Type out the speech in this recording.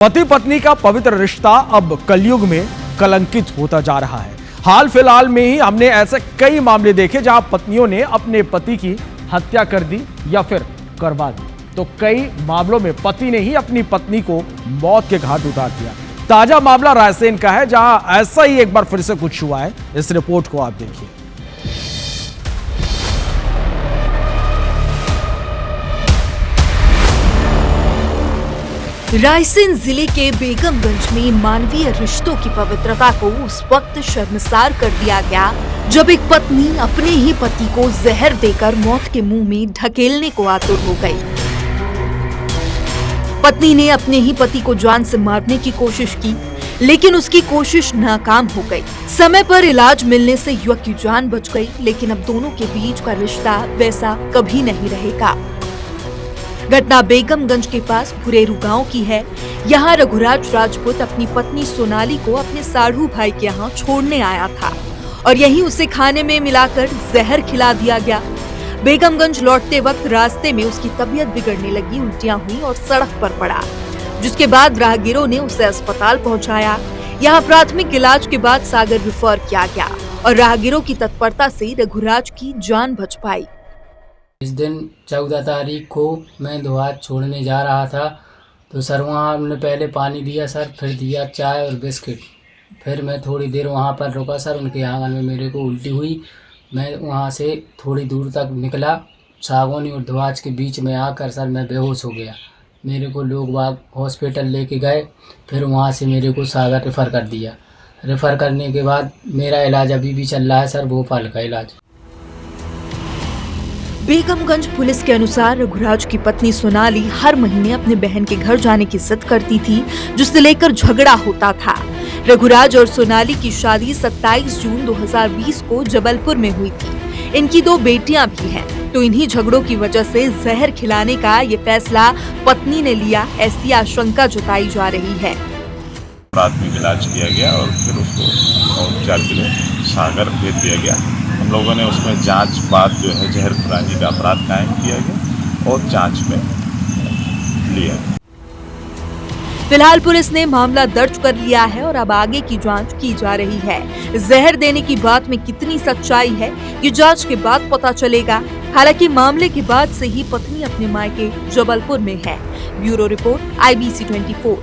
पति पत्नी का पवित्र रिश्ता अब कलयुग में कलंकित होता जा रहा है। हाल फिलहाल में ही हमने ऐसे कई मामले देखे जहां पत्नियों ने अपने पति की हत्या कर दी या फिर करवा दी, तो कई मामलों में पति ने ही अपनी पत्नी को मौत के घाट उतार दिया। ताजा मामला रायसेन का है, जहां ऐसा ही एक बार फिर से कुछ हुआ है। इस रिपोर्ट को आप देखिए। रायसेन जिले के बेगमगंज में मानवीय रिश्तों की पवित्रता को उस वक्त शर्मसार कर दिया गया जब एक पत्नी अपने ही पति को जहर देकर मौत के मुंह में ढकेलने को आतुर हो गई। पत्नी ने अपने ही पति को जान से मारने की कोशिश की, लेकिन उसकी कोशिश नाकाम हो गई। समय पर इलाज मिलने से युवक की जान बच गई, लेकिन अब दोनों के बीच का रिश्ता वैसा कभी नहीं रहेगा। घटना बेगमगंज के पास भुरेरू गांव की है। यहाँ रघुराज राजपूत अपनी पत्नी सोनाली को अपने साढ़ू भाई के यहाँ छोड़ने आया था और यहीं उसे खाने में मिलाकर जहर खिला दिया गया। बेगमगंज लौटते वक्त रास्ते में उसकी तबीयत बिगड़ने लगी, उल्टियां हुई और सड़क पर पड़ा, जिसके बाद राहगीरों ने उसे अस्पताल पहुंचाया। यहाँ प्राथमिक इलाज के बाद सागर रेफर किया गया और राहगीरों की तत्परता से रघुराज की जान बच पाई। इस दिन 14 तारीख को मैं दोहात छोड़ने जा रहा था, तो सर वहाँ हमने पहले पानी दिया सर, फिर दिया चाय और बिस्किट। फिर मैं थोड़ी देर वहाँ पर रुका सर, उनके आंगन में मेरे को उल्टी हुई। मैं वहाँ से थोड़ी दूर तक निकला, सागौनी और दोहात के बीच में आकर सर मैं बेहोश हो गया। मेरे को लोग बाग हॉस्पिटल लेके गए, फिर वहाँ से मेरे को सागर रेफ़र कर दिया। रेफ़र करने के बाद मेरा इलाज अभी भी चल रहा है सर, भोपाल का इलाज। बेगमगंज पुलिस के अनुसार रघुराज की पत्नी सोनाली हर महीने अपने बहन के घर जाने की जिद करती थी, जिससे लेकर झगड़ा होता था। रघुराज और सोनाली की शादी 27 जून 2020 को जबलपुर में हुई थी। इनकी 2 बेटियां भी हैं, तो इन्हीं झगड़ों की वजह से जहर खिलाने का ये फैसला पत्नी ने लिया, ऐसी आशंका जताई जा रही है। प्राथमिक इलाज किया गया और फिर उसको उपचार के लिए सागर भेज दिया गया। हम लोगों ने उसमें जांच बाद जो है जहर फरानी का अपराध कायम किया गया और जांच में लिया गया। फिलहाल पुलिस ने मामला दर्ज कर लिया है और अब आगे की जांच की जा रही है। जहर देने की बात में कितनी सच्चाई है, ये जांच के बाद पता चलेगा। हालांकि मामले के बाद से ही पत्नी अपने मायके जबलपुर में है। Bureau report IBC 24।